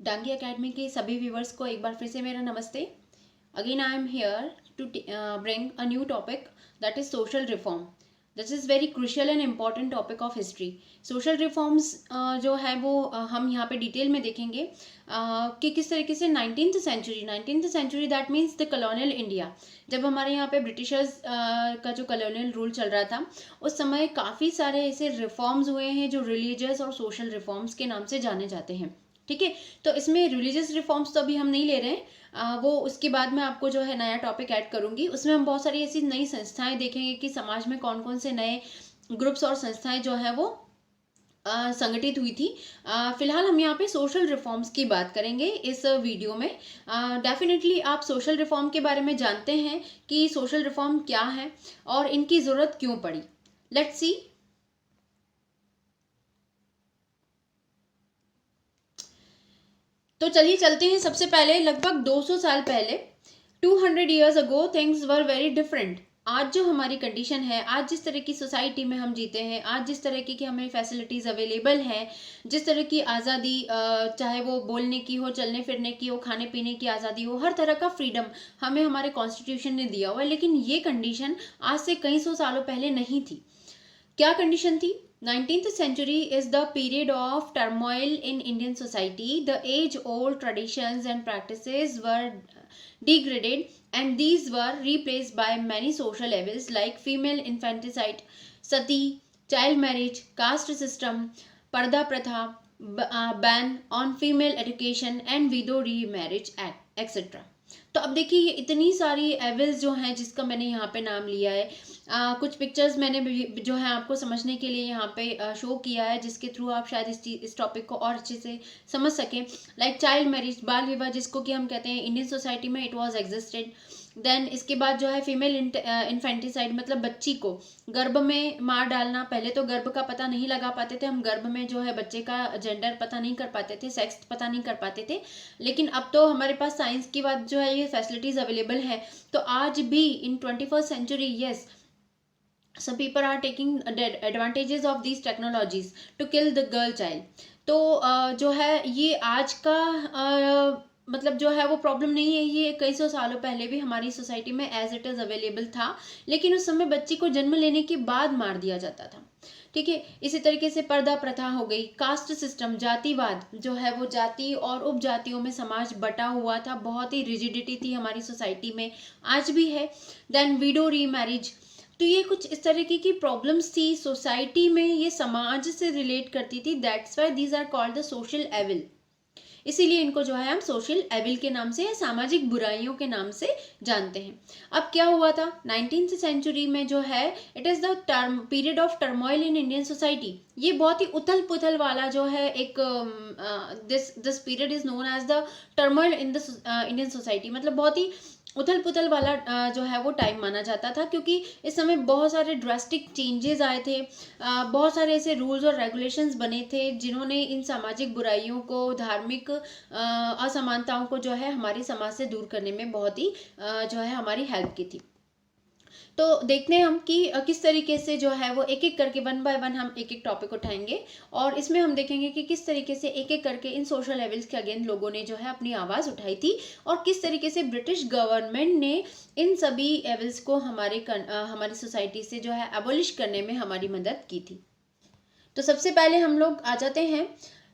Dangi academy के सभी viewers को एक बार फिर से मेरा नमस्ते। Again I am here to bring a new topic that is social reform. This is very crucial and important topic of history. Social reforms जो है वो हम यहाँ पे डिटेल में देखेंगे कि किस तरीके से nineteenth century that means the colonial India, जब हमारे यहाँ पे ब्रिटिशर्स का जो कॉलोनियल रूल चल रहा था उस समय काफ़ी सारे ऐसे रिफॉर्म्स हुए हैं जो रिलीजियस और सोशल रिफॉर्म्स के नाम से जाने जाते हैं। ठीक है, तो इसमें रिलीजियस रिफॉर्म्स तो अभी हम नहीं ले रहे हैं, वो उसके बाद में आपको जो है नया टॉपिक ऐड करूंगी। उसमें हम बहुत सारी ऐसी नई संस्थाएं देखेंगे कि समाज में कौन कौन से नए ग्रुप्स और संस्थाएं जो है वो संगठित हुई थी। फिलहाल हम यहाँ पे सोशल रिफॉर्म्स की बात करेंगे इस वीडियो में। डेफिनेटली आप सोशल रिफॉर्म के बारे में जानते हैं कि सोशल रिफॉर्म क्या है और इनकी ज़रूरत क्यों पड़ी। Let's see. तो चलिए चलते हैं। सबसे पहले लगभग 200 साल पहले 200 years ago things were very different. आज जो हमारी कंडीशन है, आज जिस तरह की सोसाइटी में हम जीते हैं, आज जिस तरह की हमें फैसिलिटीज़ अवेलेबल हैं, जिस तरह की आज़ादी, चाहे वो बोलने की हो, चलने फिरने की हो, खाने पीने की आज़ादी हो, हर तरह का फ्रीडम हमें हमारे कॉन्स्टिट्यूशन ने दिया हुआ है। लेकिन ये कंडीशन आज से कई सौ सालों पहले नहीं थी। क्या कंडीशन थी? 19th century is the period of turmoil in Indian society. The age-old traditions and practices were degraded, and these were replaced by many social evils like female infanticide, sati, child marriage, caste system, parda pratha, ban on female education, and widow remarriage act, etc. तो अब देखिए ये इतनी सारी evils जो हैं जिसका मैंने यहाँ पे नाम लिया है। कुछ पिक्चर्स मैंने जो है आपको समझने के लिए यहाँ पे शो किया है, जिसके थ्रू आप शायद इस टॉपिक को और अच्छे से समझ सकें। लाइक चाइल्ड मैरिज, बाल विवाह, जिसको कि हम कहते हैं इंडियन सोसाइटी में इट वाज एग्जिस्टेड। देन इसके बाद जो है फीमेल इन्फेंटिसाइड, मतलब बच्ची को गर्भ में मार डालना। पहले तो गर्भ का पता नहीं लगा पाते थे हम, गर्भ में जो है बच्चे का जेंडर पता नहीं कर पाते थे, सेक्स पता नहीं कर पाते थे। लेकिन अब तो हमारे पास साइंस की बात जो है ये फैसिलिटीज अवेलेबल है। तो आज भी in 21st century, yes, some people are taking advantages of these technologies to kill the girl child। तो जो है ये आज का मतलब जो है वो प्रॉब्लम नहीं है, ये कई सौ सालों पहले भी हमारी सोसाइटी में एज इट इज़ अवेलेबल था। लेकिन उस समय बच्ची को जन्म लेने के बाद मार दिया जाता था। ठीक है, इसी तरीके से पर्दा प्रथा हो गई, कास्ट सिस्टम, जातिवाद जो है वो जाति और उपजातियों में समाज बटा हुआ था, बहुत ही रिजिडिटी थी हमारी सोसाइटी में, आज भी है। देन विडो री मैरिज। तो ये कुछ इस तरीके की प्रॉब्लम्स थी सोसाइटी में, ये समाज से रिलेट करती थी। That's why these are called the social evil. इसीलिए इनको जो है हम सोशल एविल के नाम से या सामाजिक बुराइयों के नाम से जानते हैं। अब क्या हुआ था 19th सेंचुरी में जो है, it is the period of turmoil in Indian society. ये बहुत ही उथल पुथल वाला जो है एक this period is known as the turmoil in the Indian society. मतलब बहुत ही उथल पुथल वाला जो है वो टाइम माना जाता था, क्योंकि इस समय बहुत सारे ड्रास्टिक चेंजेस आए थे, बहुत सारे ऐसे रूल्स और रेगुलेशंस बने थे जिन्होंने इन सामाजिक बुराइयों को, धार्मिक असमानताओं को जो है हमारे समाज से दूर करने में बहुत ही जो है हमारी हेल्प की थी। तो देखते हैं हम कि किस तरीके से जो है वो एक एक करके वन बाय वन हम एक एक टॉपिक उठाएंगे, और इसमें हम देखेंगे कि किस तरीके से एक एक करके इन सोशल एविल्स के अगेंस्ट लोगों ने जो है अपनी आवाज़ उठाई थी, और किस तरीके से ब्रिटिश गवर्नमेंट ने इन सभी एविल्स को हमारी सोसाइटी से जो है एबोलिश करने में हमारी मदद की थी। तो सबसे पहले हम लोग आ जाते हैं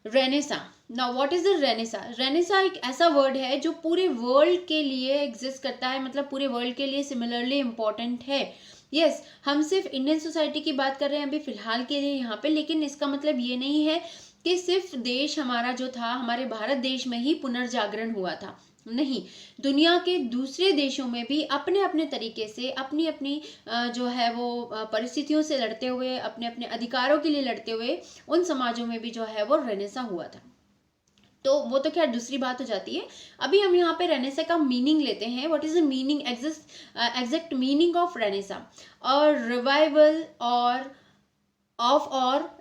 Renaissance. Now what is the Renaissance? Renaissance एक ऐसा वर्ड है जो पूरे वर्ल्ड के लिए एग्जिस्ट करता है, मतलब पूरे वर्ल्ड के लिए सिमिलरली इम्पोर्टेंट है। यस, हम सिर्फ इंडियन सोसाइटी की बात कर रहे हैं अभी फिलहाल के लिए यहाँ पे, लेकिन इसका मतलब ये नहीं है कि सिर्फ देश हमारा जो था, हमारे भारत देश में ही पुनर्जागरण हुआ था। नहीं, दुनिया के दूसरे देशों में भी अपने अपने तरीके से अपनी अपनी जो है वो परिस्थितियों से लड़ते हुए, अपने अपने अधिकारों के लिए लड़ते हुए उन समाजों में भी जो है वो रेनेसा हुआ था। तो वो तो खैर दूसरी बात हो जाती है। अभी हम यहाँ पे रेनेसा का मीनिंग लेते हैं। What is the meaning, exact meaning of Renaissance? और रिवाइवल और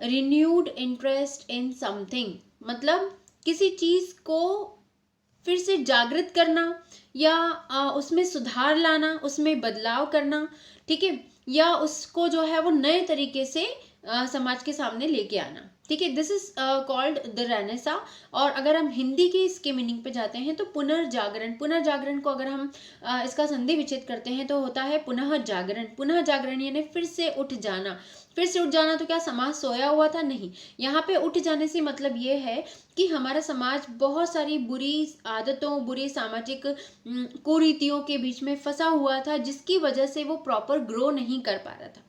रिन्यूड इंटरेस्ट इन समथिंग, मतलब किसी चीज को फिर से जागृत करना, या उसमें सुधार लाना, उसमें बदलाव करना। ठीक है, या उसको जो है वो नए तरीके से समाज के सामने लेके आना। ठीक है, this is called the Renaissance. और अगर हम हिंदी के इसके मीनिंग पे जाते हैं तो पुनर्जागरण, पुनर्जागरण को अगर हम इसका संधि विच्छेद करते हैं तो होता है पुनः जागरण। पुनः जागरण यानी फिर से उठ जाना। फिर से उठ जाना तो क्या समाज सोया हुआ था? नहीं, यहाँ पे उठ जाने से मतलब ये है कि हमारा समाज बहुत सारी बुरी आदतों, बुरी सामाजिक कुरीतियों के बीच में फंसा हुआ था, जिसकी वजह से वो प्रॉपर ग्रो नहीं कर पा रहा था।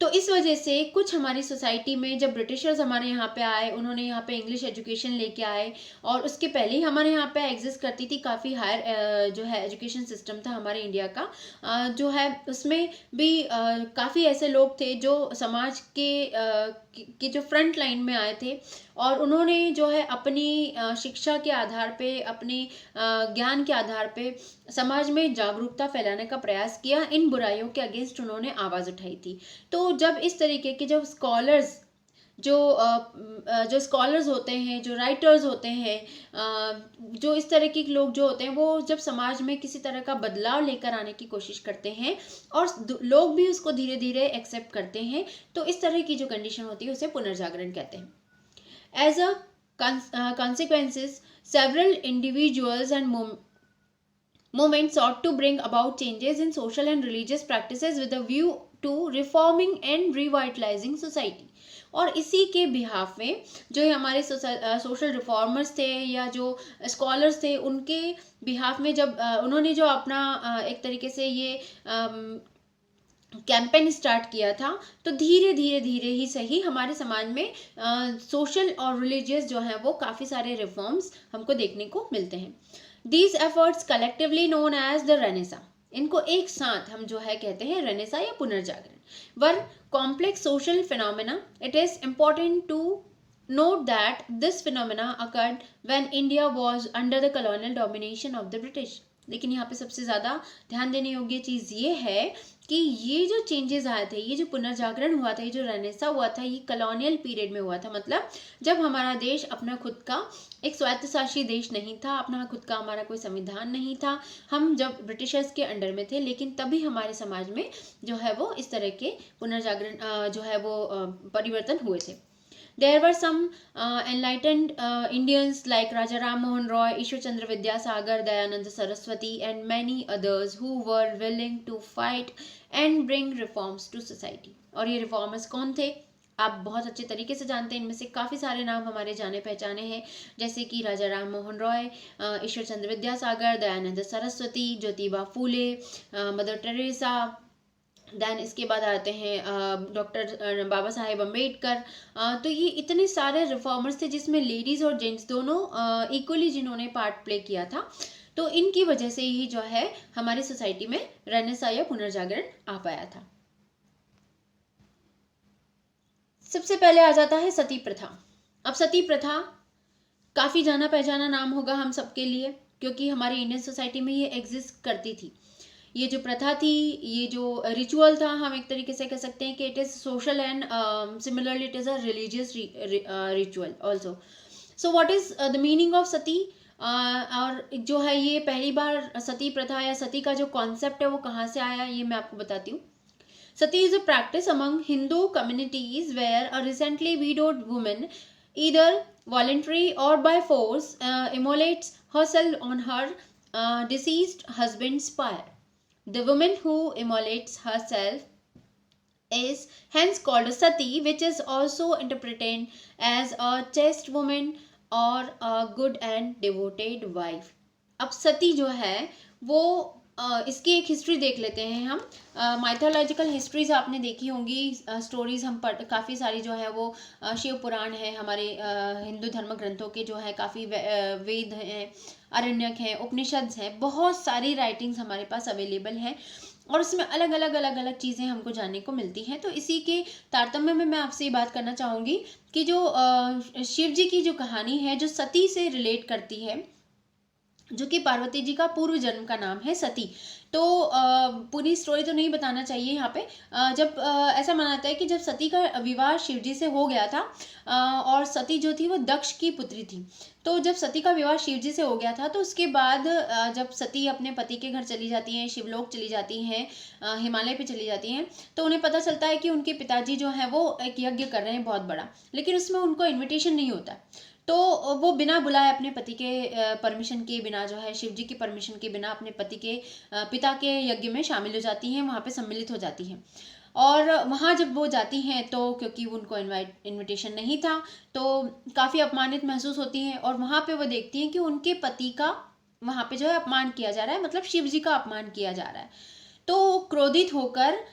तो इस वजह से कुछ हमारी सोसाइटी में जब ब्रिटिशर्स हमारे यहाँ पे आए, उन्होंने यहाँ पे इंग्लिश एजुकेशन लेके आए, और उसके पहले ही हमारे यहाँ पे एग्जिस्ट करती थी काफ़ी हायर जो है एजुकेशन सिस्टम था हमारे इंडिया का, जो है उसमें भी काफ़ी ऐसे लोग थे जो समाज के जो फ्रंट लाइन में आए थे, और उन्होंने जो है अपनी शिक्षा के आधार पे, अपने ज्ञान के आधार पे समाज में जागरूकता फैलाने का प्रयास किया। इन बुराइयों के अगेंस्ट उन्होंने आवाज़ उठाई थी। तो जब इस तरीके के जो स्कॉलर्स जो स्कॉलर्स होते हैं, जो राइटर्स होते हैं, जो इस तरह के लोग जो होते हैं, वो जब समाज में किसी तरह का बदलाव लेकर आने की कोशिश करते हैं और लोग भी उसको धीरे धीरे एक्सेप्ट करते हैं, तो इस तरह की जो कंडीशन होती है उसे पुनर्जागरण कहते हैं। As a consequences, several individuals and movements sought to bring about changes in social and religious practices with a view to reforming and revitalizing society। और इसी के बिहाफ में जो हमारे सोशल रिफॉर्मर्स थे या जो स्कॉलर्स थे, उनके बिहाफ में जब उन्होंने जो अपना एक तरीके से ये कैंपेन स्टार्ट किया था, तो धीरे धीरे धीरे ही सही हमारे समाज में सोशल और रिलीजियस जो है वो काफ़ी सारे रिफॉर्म्स हमको देखने को मिलते हैं। These efforts collectively known as the renaissance, इनको एक साथ हम जो है कहते हैं रेनेसा या पुनर्जागरण। Were complex social phenomena, it is important to note that this phenomena occurred when India was under the colonial domination of the British। लेकिन यहाँ पे सबसे ज़्यादा ध्यान देने योग्य चीज़ ये है कि ये जो चेंजेस आए थे, ये जो पुनर्जागरण हुआ था, ये जो रेनेसा हुआ था, ये कॉलोनियल पीरियड में हुआ था। मतलब जब हमारा देश अपना खुद का एक स्वायत्तशासी देश नहीं था, अपना खुद का हमारा कोई संविधान नहीं था, हम जब ब्रिटिशर्स के अंडर में थे, लेकिन तभी हमारे समाज में जो है वो इस तरह के पुनर्जागरण जो है वो परिवर्तन हुए थे। There were some enlightened Indians like Raja Ram Mohan Roy, Ishwar Chandra Vidyasagar, Dayananda Saraswati and many others who were willing to fight and bring reforms to society। और ये रिफॉर्मर्स कौन थे? आप बहुत अच्छे तरीके से जानते हैं। इनमें से काफ़ी सारे नाम हमारे जाने पहचाने हैं, जैसे कि राजा Ram Mohan Roy, Ishwar Chandra Vidyasagar, Dayanand Saraswati, Jyotiba Phule, mother Teresa, then इसके बाद आते हैं डॉक्टर बाबा साहेब अम्बेडकर। तो ये इतने सारे रिफॉर्मर्स थे जिसमें लेडीज़ और जेंट्स दोनों इक्वली जिन्होंने पार्ट प्ले किया था। तो इनकी वजह से ही जो है हमारी सोसाइटी में रेनेसा या पुनर्जागरण आ पाया था। सबसे पहले आ जाता है सती प्रथा। अब सती प्रथा काफ़ी जाना पहचाना नाम होगा हम सबके लिए, क्योंकि हमारी इंडियन सोसाइटी में ये एग्जिस्ट करती थी। ये जो प्रथा थी, ये जो रिचुअल था, हम एक तरीके से कह सकते हैं कि it is social and similarly it is a religious ritual also. So what is the meaning of sati? और जो है ये पहली बार सती प्रथा या सती का जो कॉन्सेप्ट है वो कहाँ से आया, ये मैं आपको बताती हूँ। Sati is a practice among Hindu communities where a recently widowed woman, either voluntary or by force, immolates herself on her deceased husband's pyre. The woman who immolates herself is hence called a sati, which is also interpreted as a chaste woman or a good and devoted wife। अब सती जो है वो इसकी एक history देख लेते हैं हम। माइथोलॉजिकल हिस्ट्रीज आपने देखी होंगी, स्टोरीज हम काफ़ी सारी जो है वो शिव पुराण है, हमारे हिंदू धर्म ग्रंथों के जो है काफ़ी वेद हैं, अरण्यक हैं, उपनिषद हैं, बहुत सारी राइटिंग्स हमारे पास अवेलेबल हैं और उसमें अलग अलग चीज़ें हमको जानने को मिलती हैं। तो इसी के तारतम्य में मैं आपसे ये बात करना चाहूँगी कि जो शिव जी की जो कहानी है, जो सती से रिलेट करती है, जो कि पार्वती जी का पूर्व जन्म का नाम है सती। तो पूरी स्टोरी तो नहीं बताना चाहिए यहाँ पे। जब ऐसा माना है कि जब सती का विवाह शिव जी से हो गया था, और सती जो थी वो दक्ष की पुत्री थी। तो जब सती का विवाह शिव जी से हो गया था तो उसके बाद जब सती अपने पति के घर चली जाती हैं, शिवलोक चली जाती हैं, हिमालय पे चली जाती हैं, तो उन्हें पता चलता है कि उनके पिताजी जो हैं वो एक यज्ञ कर रहे हैं बहुत बड़ा, लेकिन उसमें उनको इन्विटेशन नहीं होता। तो वो बिना बुलाए अपने पति के परमिशन के बिना, जो है शिव जी की परमिशन के बिना, अपने पति के पिता के यज्ञ में शामिल हो जाती हैं, वहाँ पे सम्मिलित हो जाती हैं। और वहाँ जब वो जाती हैं तो क्योंकि उनको इनविटेशन नहीं था तो काफ़ी अपमानित महसूस होती हैं, और वहाँ पे वो देखती हैं कि उनके पति का वहाँ पे जो है अपमान किया जा रहा है, मतलब शिव जी का अपमान किया जा रहा है। तो क्रोधित होकर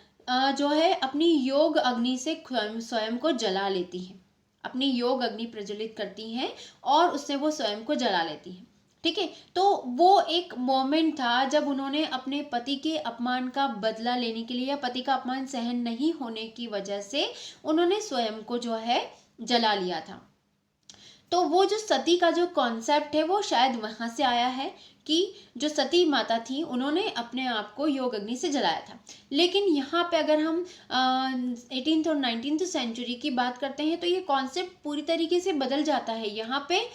जो है अपनी योग अग्नि से स्वयं को जला लेती हैं, अपनी योग अग्नि प्रज्वलित करती हैं और उससे वो स्वयं को जला लेती हैं। ठीक है, तो वो एक मोमेंट था जब उन्होंने अपने पति के अपमान का बदला लेने के लिए, या पति का अपमान सहन नहीं होने की वजह से उन्होंने स्वयं को जो है जला लिया था। तो वो जो सती का जो कॉन्सेप्ट है वो शायद वहां से आया है कि जो सती माता थी उन्होंने अपने आप को योग अग्नि से जलाया था। लेकिन यहाँ पे अगर हम 18th और 19th सेंचुरी की बात करते हैं तो ये कॉन्सेप्ट पूरी तरीके से बदल जाता है। यहाँ पे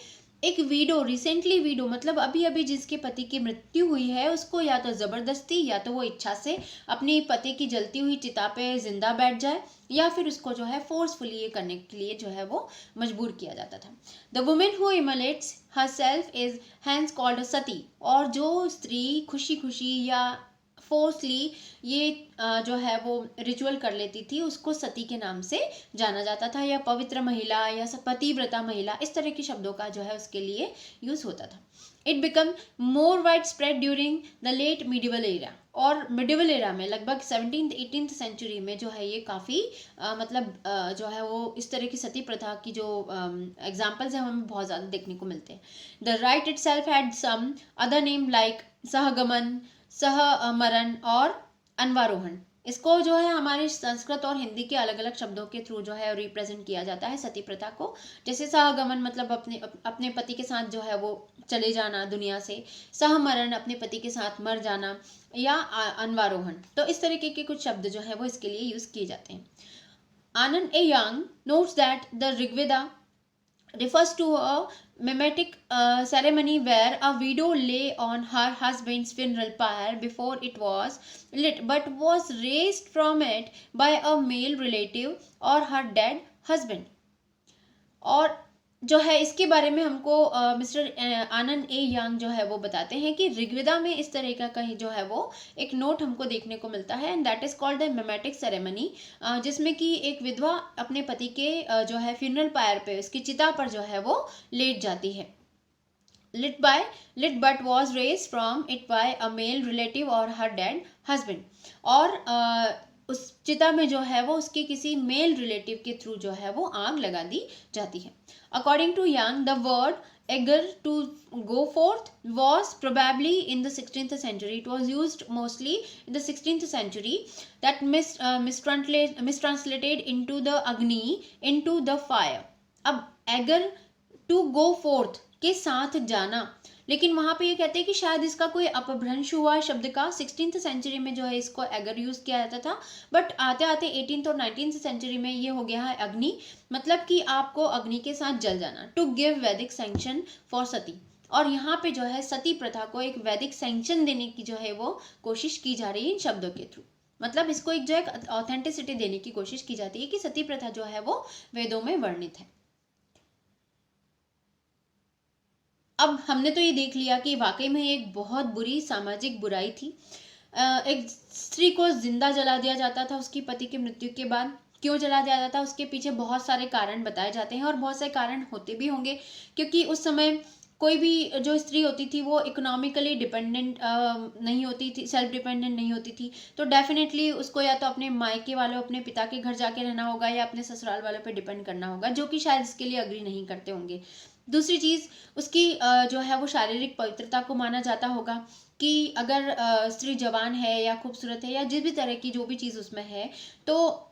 एक वीडो, रिसेंटली वीडो, मतलब अभी अभी जिसके पति की मृत्यु हुई है, उसको या तो जबरदस्ती या तो वो इच्छा से अपनी पति की जलती हुई चिता पे जिंदा बैठ जाए, या फिर उसको जो है फोर्सफुली ये करने के लिए जो है वो मजबूर किया जाता था। The women who immolates herself is hence called sati. और जो स्त्री खुशी खुशी या फोर्सली ये जो है वो रिचुअल कर लेती थी, उसको सती के नाम से जाना जाता था, या पवित्र महिला या पतिव्रता महिला, इस तरह के शब्दों का जो है उसके लिए यूज होता था। It become more wide spread during the late medieval era. और मिडिवल एरा में लगभग 17th 18th सेंचुरी में जो है ये काफ़ी मतलब जो है वो इस तरह की सती प्रथा की जो एग्जाम्पल्स हैं हमें बहुत ज़्यादा देखने को मिलते हैं। The rite itself had some other name like sahagaman, sahamaran और अनवारोहण। इसको जो है हमारे संस्कृत और हिंदी के अलग अलग शब्दों के थ्रू जो है रिप्रेजेंट किया जाता है सती प्रथा को। जैसे सहगमन मतलब अपने पति के साथ जो है वो चले जाना दुनिया से, सहमरण अपने पति के साथ मर जाना, या अनवारोहण। तो इस तरीके के कुछ शब्द जो है वो इसके लिए यूज किए जाते हैं। Anand A Yang notes that the Rigveda refers to a mimetic ceremony where a widow lay on her husband's funeral pyre before it was lit, but was raised from it by a male relative or her dead husband. और जो है इसके बारे में हमको mister आनंद ए यांग जो है वो बताते हैं कि ऋग्वेदा में इस तरह का कहीं जो है वो एक नोट हमको देखने को मिलता है, and that is called the mimetic ceremony, जिसमें कि एक विधवा अपने पति के जो है फ्यूनरल पायर पे, उसकी चिता पर जो है वो लेट जाती है। lit but was raised from it by a male relative or her dead husband। और उस चिता में जो है वो उसके किसी मेल रिलेटिव के थ्रू जो है वो आग लगा दी जाती है। According to Young the word eager to go forth was probably in the 16th century. It was used mostly in the 16th century, that mistranslated into the agni, into the fire। अब eager to go forth के साथ जाना, लेकिन वहां पे ये कहते हैं कि शायद इसका कोई अपभ्रंश हुआ शब्द का। 16th सेंचुरी में जो है इसको एगर यूज किया जाता था, बट आते आते 18th और 19th सेंचुरी में ये हो गया है अग्नि, मतलब कि आपको अग्नि के साथ जल जाना। टू गिव वैदिक सैंक्शन फॉर सती। और यहाँ पे जो है सती प्रथा को एक वैदिक सैंक्शन देने की जो है वो कोशिश की जा रही है इन शब्दों के थ्रू। मतलब इसको एक जो है ऑथेंटिसिटी देने की कोशिश की जाती है कि सती प्रथा जो है वो वेदों में वर्णित है। अब हमने तो ये देख लिया कि वाकई में एक बहुत बुरी सामाजिक बुराई थी। एक स्त्री को जिंदा जला दिया जाता था उसकी पति की मृत्यु के बाद। क्यों जला दिया जाता था उसके पीछे बहुत सारे कारण बताए जाते हैं, और बहुत सारे कारण होते भी होंगे, क्योंकि उस समय कोई भी जो स्त्री होती थी वो इकोनॉमिकली डिपेंडेंट नहीं होती थी, सेल्फ डिपेंडेंट नहीं होती थी। तो डेफिनेटली उसको या तो अपने मायके वालों, अपने पिता के घर जाके रहना होगा, या अपने ससुराल वालों पे डिपेंड करना होगा, जो कि शायद इसके लिए अग्री नहीं करते होंगे। दूसरी चीज़ उसकी जो है वो शारीरिक पवित्रता को माना जाता होगा कि अगर स्त्री जवान है या खूबसूरत है या जिस भी तरह की जो भी चीज़ उसमें है, तो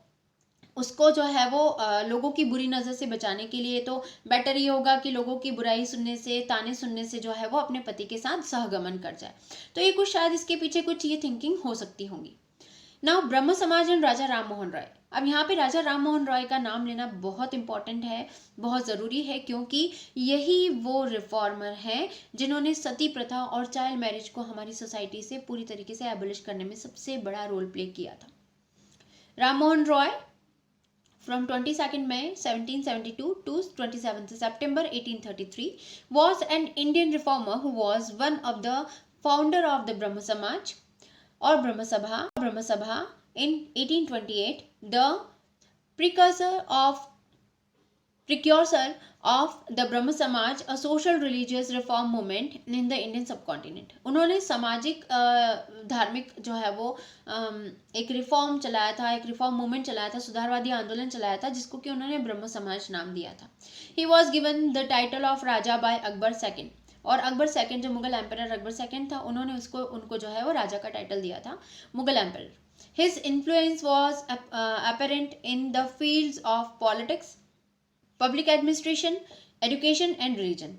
उसको जो है वो लोगों की बुरी नज़र से बचाने के लिए तो बेटर ये होगा कि लोगों की बुराई सुनने से, ताने सुनने से जो है वो अपने पति के साथ सहगमन कर जाए। तो ये कुछ शायद इसके पीछे कुछ ये थिंकिंग हो सकती होंगी। नाउ ब्रह्म समाज एंड राजा राम मोहन रॉय। अब यहाँ पे राजा राम मोहन रॉय का नाम लेना बहुत इंपॉर्टेंट है, बहुत ज़रूरी है, क्योंकि यही वो रिफॉर्मर हैं जिन्होंने सती प्रथा और चाइल्ड मैरिज को हमारी सोसाइटी से पूरी तरीके से एबोलिश करने में सबसे बड़ा रोल प्ले किया था। Ram Mohan Roy from 22nd May 1772 to 27th September 1833 was an Indian reformer who was one of the founder of the Brahma Samaj or Brahma Sabha in 1828, the precursor of the Brahma Samaj, a social religious reform movement in the Indian subcontinent. उन्होंने सामाजिक धार्मिक जो है वो एक reform चलाया था, एक रिफॉर्म मूवमेंट चलाया था, सुधारवादी आंदोलन चलाया था, जिसको कि उन्होंने ब्रह्म समाज नाम दिया था। He was given the title of Raja by Akbar second, और अकबर सेकेंड जो मुगल एम्पर अकबर सेकेंड था, उन्होंने उनको जो है वो राजा का टाइटल दिया था, Mughal emperor. His influence was apparent in the fields of politics, public administration, education and religion.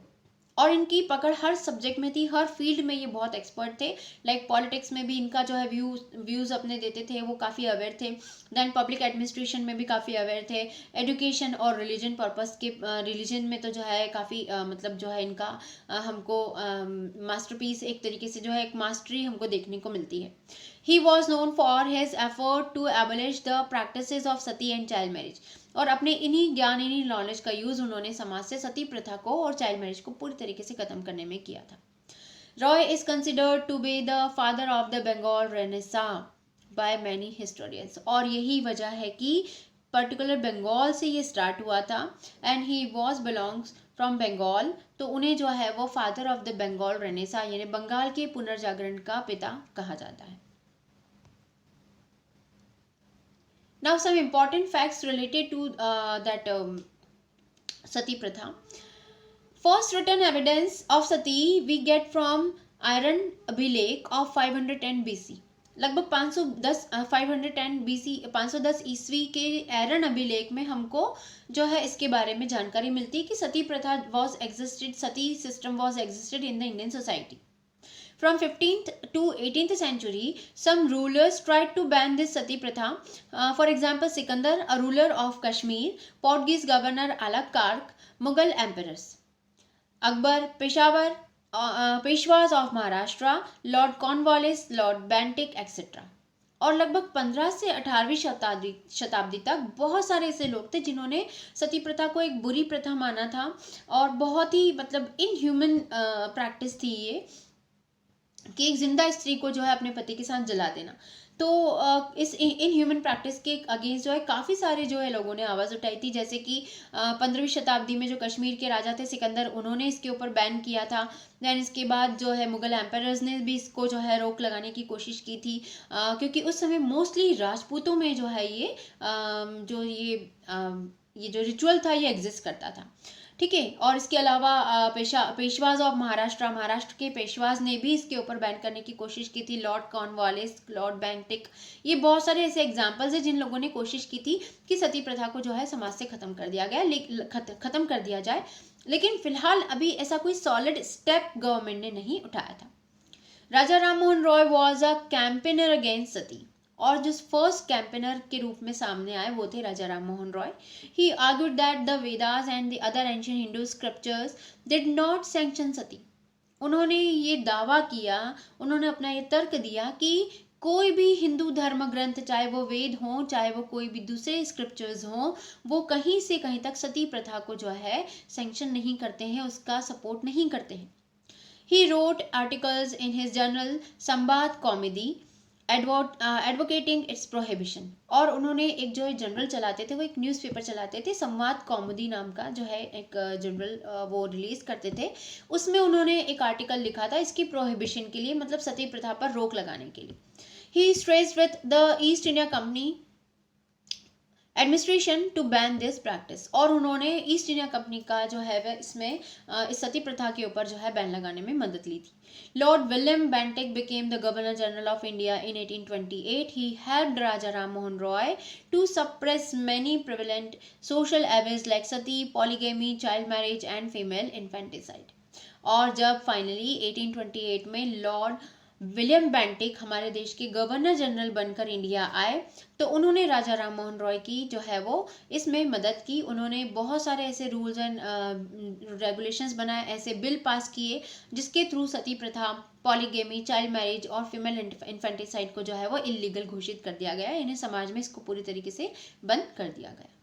और इनकी पकड़ हर सब्जेक्ट में थी, हर फील्ड में ये बहुत एक्सपर्ट थे। लाइक पॉलिटिक्स में भी इनका जो है व्यूज़ अपने देते थे, वो काफ़ी अवेयर थे। देन पब्लिक एडमिनिस्ट्रेशन में भी काफ़ी अवेयर थे। एजुकेशन और रिलीजन पर्पस के रिलीजन में तो जो है काफ़ी मतलब जो है इनका हमको मास्टरपीस एक तरीके से जो है एक मास्टरी हमको देखने को मिलती है। He was known for his effort to abolish the practices of sati and child marriage, और अपने इन्हीं ज्ञान, इन्हीं नॉलेज का यूज़ उन्होंने समाज से सती प्रथा को और चाइल्ड मैरिज को पूरी तरीके से ख़त्म करने में किया था। Roy is considered to be the father of the Bengal renaissance by many historians, और यही वजह है कि पर्टिकुलर बंगाल से ये स्टार्ट हुआ था, and he was belongs from Bengal, तो उन्हें जो है वो father of the Bengal renaissance यानी बंगाल के पुनर्जागरण का पिता कहा जाता है। Now some important facts related to that Sati Pratha. First written evidence of Sati we get from Iron Abhilekh of 510 BC. लगभग 510 BC 510 ईस्वी के आयरन अभिलेख में हमको जो है इसके बारे में जानकारी मिलती है कि सती प्रथा sati system was existed in the Indian society. From 15th to 18th century, some rulers tried to ban this sati pratha. For example, Sikandar, a ruler of Kashmir, Portuguese governor Alak Kark, Mughal emperors, Akbar, Peshawar, Peshwas of Maharashtra, Lord Cornwallis, Lord Bantic, etc. और लगभग 15 से 18वीं शताब्दी तक बहुत सारे ऐसे लोग थे जिन्होंने सती प्रथा को एक बुरी प्रथा माना था, और बहुत ही मतलब इनह्यूमन प्रैक्टिस थी ये कि एक जिंदा स्त्री को जो है अपने पति के साथ जला देना। तो इस इन ह्यूमन प्रैक्टिस के अगेंस्ट जो है काफ़ी सारे जो है लोगों ने आवाज़ उठाई थी, जैसे कि 15वीं शताब्दी में जो कश्मीर के राजा थे सिकंदर, उन्होंने इसके ऊपर बैन किया था। दैन इसके बाद जो है मुगल एम्पायर्स ने भी इसको जो है रोक लगाने की कोशिश की थी, क्योंकि उस समय मोस्टली राजपूतों में जो है ये जो रिचुअल था ये एग्जिस्ट करता था। ठीक है, और इसके अलावा पेशवाज ऑफ महाराष्ट्र के पेशवाज ने भी इसके ऊपर बैन करने की कोशिश की थी। लॉर्ड कॉर्नवालिस, लॉर्ड बैंटिक, ये बहुत सारे ऐसे एग्जाम्पल्स हैं जिन लोगों ने कोशिश की थी कि सती प्रथा को जो है समाज से खत्म कर दिया जाए, लेकिन फिलहाल अभी ऐसा कोई सॉलिड स्टेप गवर्नमेंट ने नहीं उठाया था। Raja Ram Mohan Roy was a campaigner against sati, और जो फर्स्ट कैंपेनर के रूप में सामने आए वो थे Raja Ram Mohan Roy. He argued that the Vedas and the other ancient Hindu scriptures did not sanction sati. उन्होंने ये दावा किया, उन्होंने अपना ये तर्क दिया कि कोई भी हिंदू धर्म ग्रंथ, चाहे वो वेद हों, चाहे वो कोई भी दूसरे स्क्रिप्चर्स हों, वो कहीं से कहीं तक सती प्रथा को जो है सैंक्शन नहीं करते हैं, उसका सपोर्ट नहीं करते हैं। He wrote articles in his journal संवाद कॉमेडी एडवोकेटिंग इट्स प्रोहिबिशन, और उन्होंने एक जो जनरल चलाते थे, वो एक न्यूज़पेपर चलाते थे, संवाद कौमुदी नाम का जो है एक जनरल वो रिलीज करते थे। उसमें उन्होंने एक आर्टिकल लिखा था इसकी प्रोहिबिशन के लिए, मतलब सती प्रथा पर रोक लगाने के लिए। He stressed with the East India company administration to ban this practice, और उन्होंने ईस्ट इंडिया कंपनी का जो है वह इसमें इस सती प्रथा के ऊपर जो है बैन लगाने में मदद ली थी। Lord William Bentinck became the governor general of India in 1828. He helped Raja Ram Mohan Roy to suppress many prevalent social evils like sati, polygamy, child marriage and female infanticide. और जब finally 1828 में Lord William Bentinck हमारे देश के governor general बनकर India आए तो उन्होंने राजा राम मोहन रॉय की जो है वो इसमें मदद की। उन्होंने बहुत सारे ऐसे रूल्स एंड रेगुलेशंस बनाए, ऐसे बिल पास किए जिसके थ्रू सती प्रथा, पॉलीगेमी, चाइल्ड मैरिज और फीमेल इन्फेंटिसाइड को जो है वो इलीगल घोषित कर दिया गया। इन्हें समाज में इसको पूरी तरीके से बंद कर दिया गया।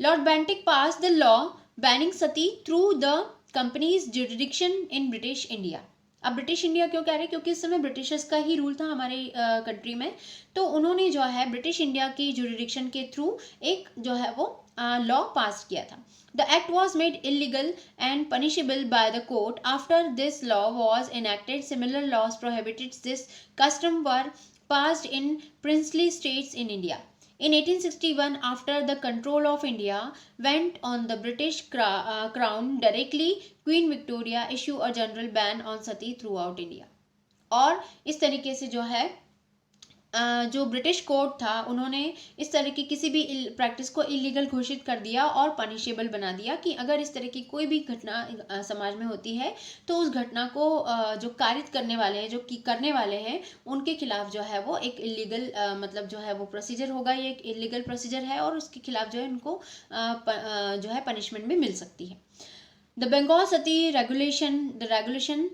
Lord Bentinck pass the law banning Sati through the companies jurisdiction in British India. अब ब्रिटिश इंडिया क्यों कह रहे हैं, क्योंकि इस समय ब्रिटिशर्स का ही रूल था हमारे कंट्री में, तो उन्होंने जो है ब्रिटिश इंडिया की जुरिडिक्शन के थ्रू एक जो है वो लॉ पास किया था। The act was made illegal and punishable by the court. After this law was enacted, similar laws prohibited this custom were passed in princely states in India. In 1861, after the control of India went on the British crown directly, Queen Victoria issued a general ban on sati throughout India. और इस तरीके से जो है जो British court था उन्होंने इस तरह की किसी भी प्रैक्टिस को इलीगल घोषित कर दिया और पनिशेबल बना दिया कि अगर इस तरह की कोई भी घटना समाज में होती है तो उस घटना को जो कारित करने वाले हैं, जो करने वाले हैं, उनके खिलाफ जो है वो एक इलीगल मतलब जो है वो प्रोसीजर होगा, ये एक इलीगल प्रोसीजर है और उसके खिलाफ जो है उनको जो है पनिशमेंट भी मिल सकती है। The Bengal sati regulation, the regulation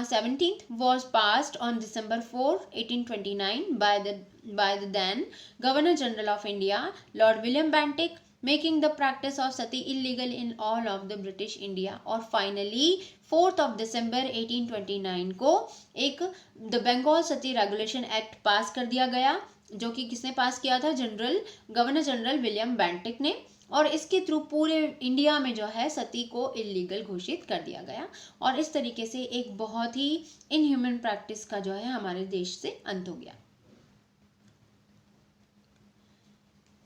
17th was passed on December 4, 1829 by the then Governor General of India, Lord William Bentinck, making the practice of sati illegal in all of the British India. और finally 4th of December 1829 को एक the Bengal sati regulation act pass कर दिया गया, जो कि किसने पास किया था, गवर्नर जनरल विलियम बेंटिक ने, और इसके थ्रू पूरे इंडिया में जो है सती को इलीगल घोषित कर दिया गया। और इस तरीके से एक बहुत ही इनह्यूमन प्रैक्टिस का जो है हमारे देश से अंत हो गया।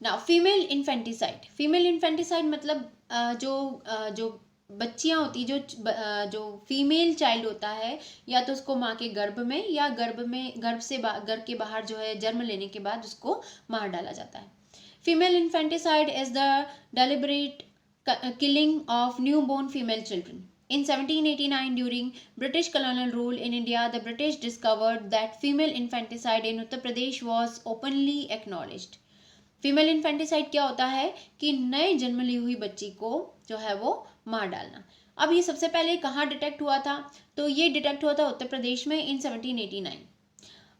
Now female infanticide. Female infanticide मतलब जो बच्चियां होती, जो फीमेल चाइल्ड होता है, या तो उसको माँ के गर्भ में या गर्भ के बाहर जो है जन्म लेने के बाद उसको मार डाला जाता है। Female infanticide is the deliberate killing of newborn female children. In 1789, during British colonial rule in India, the British discovered that female infanticide in Uttar Pradesh was openly acknowledged. Female infanticide क्या होता है कि नए जन्म ली हुई बच्ची को जो है वो मार डालना। अब ये सबसे पहले कहाँ डिटेक्ट हुआ था, तो ये डिटेक्ट हुआ था उत्तर प्रदेश में इन 1789।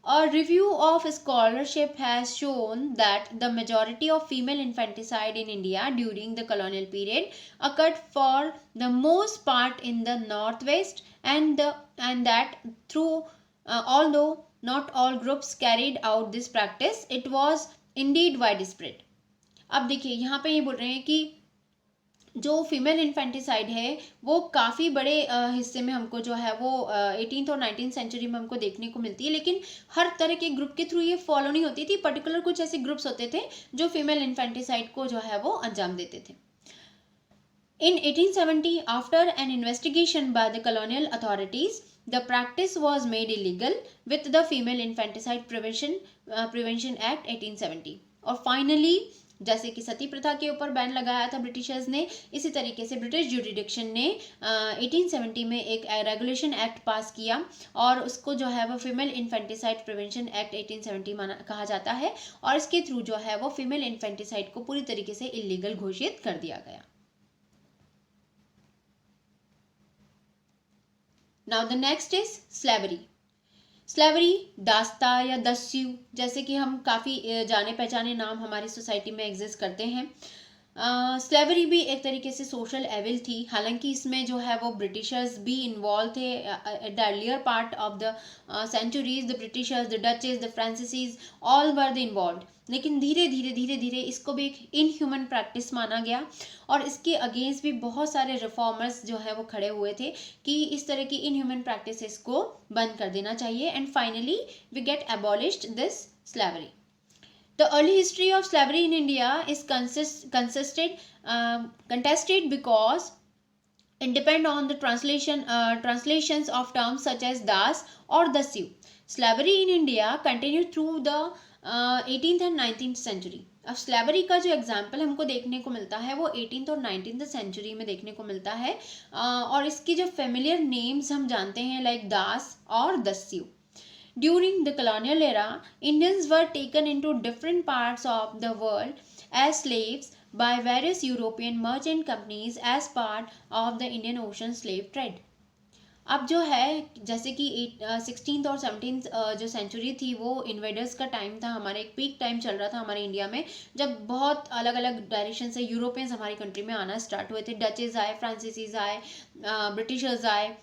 A review of scholarship has shown that the majority of female infanticide in India during the colonial period occurred for the most part in the northwest, and that through although not all groups carried out this practice, it was indeed widespread. अब देखिए यहाँ पे ये बोल रहे हैं कि जो फीमेल इन्फेंटिसाइड है वो काफ़ी बड़े हिस्से में हमको जो है वो 18th और 19th सेंचुरी में हमको देखने को मिलती है, लेकिन हर तरह के ग्रुप के थ्रू ये फॉलो नहीं होती थी। पर्टिकुलर कुछ ऐसे ग्रुप्स होते थे जो फीमेल इन्फेंटिसाइड को जो है वो अंजाम देते थे। In 1870, after an investigation by the colonial authorities, the practice was made illegal with the Female Infanticide Prevention Act 1870. और फाइनली जैसे कि सती प्रथा के ऊपर बैन लगाया था ब्रिटिशर्स ने, इसी तरीके से ब्रिटिश जुरिडिक्शन ने 1870 में एक रेगुलेशन एक्ट पास किया और उसको जो है वो फीमेल इन्फेंटिसाइड प्रिवेंशन एक्ट 1870 कहा जाता है, और इसके थ्रू जो है वो फीमेल इन्फेंटिसाइड को पूरी तरीके से इलीगल घोषित कर दिया गया। Now the next is slavery. Slavery, दास्ता या दस्यु, जैसे कि हम काफ़ी जाने पहचाने नाम हमारी सोसाइटी में एग्जिस्ट करते हैं। स्लेवरी भी एक तरीके से सोशल एविल थी, हालांकि इसमें जो है वो ब्रिटिशर्स भी इन्वॉल्व थे। At the earlier part of the centuries the britishers, the Dutches, द फ्रांसीसीज ऑल वर द इन्वॉल्व, लेकिन धीरे धीरे इसको भी एक इनह्यूमन प्रैक्टिस माना गया और इसके अगेंस्ट भी बहुत सारे रिफॉर्मर्स जो है वो खड़े हुए थे कि इस तरह की इनह्यूमन प्रैक्टिसेस को बंद कर देना चाहिए, and finally we get abolished this slavery. The early history of slavery in India is contested because it depend on the translations of terms such as das or dasyu. Slavery in India continued through the 18th and 19th century. अब slavery का जो example हमको देखने को मिलता है वो 18th और 19th सेंचुरी में देखने को मिलता है, और इसकी जो फेमिलियर नेम्स हम जानते हैं लाइक दास और दस्यू. During the colonial era, Indians were taken into different parts of the world as slaves by various European merchant companies as part of the Indian Ocean slave trade. अब जो है जैसे कि 16th और 17th जो century थी वो invaders का टाइम था, हमारे एक पीक टाइम चल रहा था हमारे इंडिया में, जब बहुत अलग अलग डायरेक्शन से यूरोपियंस हमारी कंट्री में आना स्टार्ट हुए थे. डचेज आए, फ्रांसीसीज आए, ब्रिटिशर्स आए.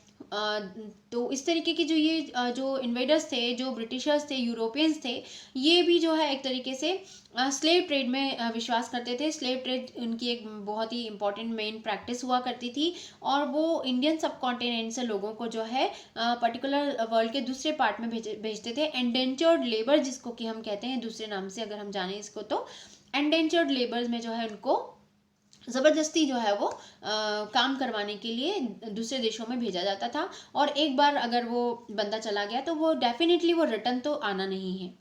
तो इस तरीके की जो ये जो इन्वेडर्स थे, जो ब्रिटिशर्स थे, यूरोपियंस थे, ये भी जो है एक तरीके से स्लेव ट्रेड में विश्वास करते थे. स्लेव ट्रेड उनकी एक बहुत ही इंपॉर्टेंट मेन प्रैक्टिस हुआ करती थी, और वो इंडियन सब कॉन्टिनेंट से लोगों को जो है पर्टिकुलर वर्ल्ड के दूसरे पार्ट में भेजते थे. एंडेंचर्ड लेबर जिसको कि हम कहते हैं दूसरे नाम से अगर हम जाने इसको, तो एंडेंचर्ड लेबर में जो है उनको ज़बरदस्ती जो है वो काम करवाने के लिए दूसरे देशों में भेजा जाता था, और एक बार अगर वो बंदा चला गया तो वो डेफिनेटली वो रिटर्न तो आना नहीं है.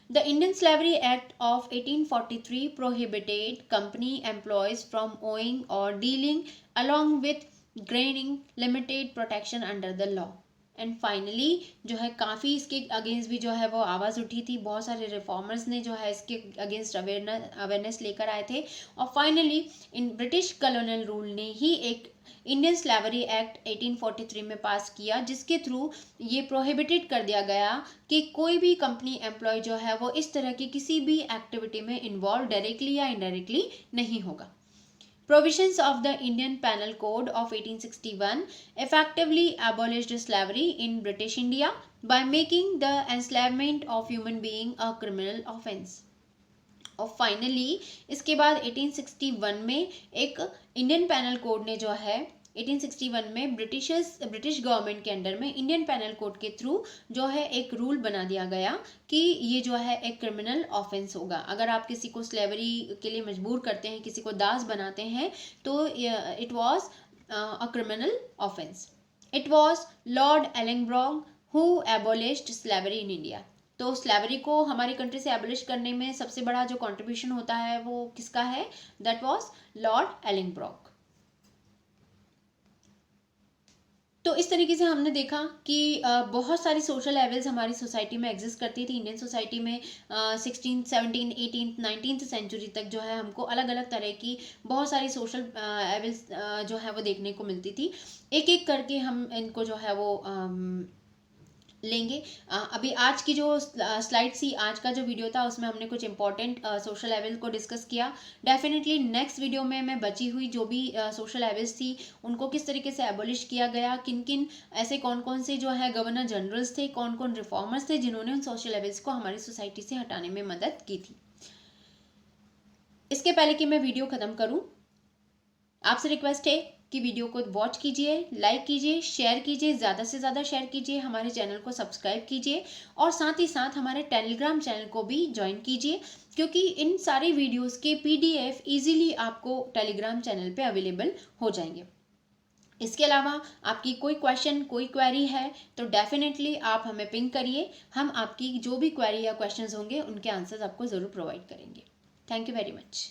The Indian Slavery Act of 1843 prohibited company employees from owning or dealing along with gaining limited protection under the law. And finally जो है काफ़ी इसके अगेंस्ट भी जो है वो आवाज़ उठी थी. बहुत सारे रिफॉर्मर्स ने जो है इसके अगेंस्ट अवेयरनेस लेकर आए थे, और finally in British colonial rule ने ही एक इंडियन स्लेवरी एक्ट 1843 में पास किया, जिसके थ्रू ये प्रोहिबिटेड कर दिया गया कि कोई भी कंपनी एम्प्लॉय जो है वो इस तरह की किसी भी एक्टिविटी में इन्वॉल्व डायरेक्टली या इनडायरेक्टली नहीं होगा. Provisions of the Indian Penal Code of 1861 effectively abolished slavery in British India by making the enslavement of human being a criminal offence. और फाइनली इसके बाद 1861 में एक इंडियन पैनल कोड ने जो है 1861 में ब्रिटिश गवर्नमेंट के अंडर में इंडियन पैनल कोड के थ्रू जो है एक रूल बना दिया गया कि ये जो है एक क्रिमिनल ऑफेंस होगा. अगर आप किसी को स्लेवरी के लिए मजबूर करते हैं, किसी को दास बनाते हैं, तो it was a criminal offence. It was Lord Ellenborough who abolished slavery in India. तो स्लेवरी को हमारी कंट्री से एबलिश करने में सबसे बड़ा जो कंट्रीब्यूशन होता है वो किसका है? That was Lord Ellenborough. तो इस तरीके से हमने देखा कि बहुत सारी सोशल एवल्स हमारी सोसाइटी में एग्जिस्ट करती थी. इंडियन सोसाइटी में 16th, 17th, 18th, 19th century तक जो है हमको अलग अलग तरह की बहुत सारी सोशल एवल्स जो है वो देखने को मिलती थी. एक एक करके हम इनको जो है वो लेंगे. अभी आज की जो स्लाइड थी, आज का जो वीडियो था, उसमें हमने कुछ इंपॉर्टेंट सोशल एवल्स को डिस्कस किया. डेफिनेटली नेक्स्ट वीडियो में मैं बची हुई जो भी सोशल एवल्स थी उनको किस तरीके से एबोलिश किया गया, किन किन ऐसे कौन कौन से जो है गवर्नर जनरल्स थे, कौन कौन रिफॉर्मर्स थे जिन्होंने उन सोशल एवल्स को हमारी सोसाइटी से हटाने में मदद की थी. इसके पहले कि मैं वीडियो ख़त्म करूँ, आपसे रिक्वेस्ट है कि वीडियो को वॉच कीजिए, लाइक कीजिए, शेयर कीजिए, ज़्यादा से ज़्यादा शेयर कीजिए, हमारे चैनल को सब्सक्राइब कीजिए, और साथ ही साथ हमारे टेलीग्राम चैनल को भी ज्वाइन कीजिए, क्योंकि इन सारी वीडियोस के PDF इजीली आपको टेलीग्राम चैनल पे अवेलेबल हो जाएंगे. इसके अलावा आपकी कोई क्वेश्चन, कोई क्वेरी है तो डेफिनेटली आप हमें पिंग करिए. हम आपकी जो भी क्वेरी या क्वेश्चंस होंगे उनके आंसर्स आपको ज़रूर प्रोवाइड करेंगे. Thank you very much.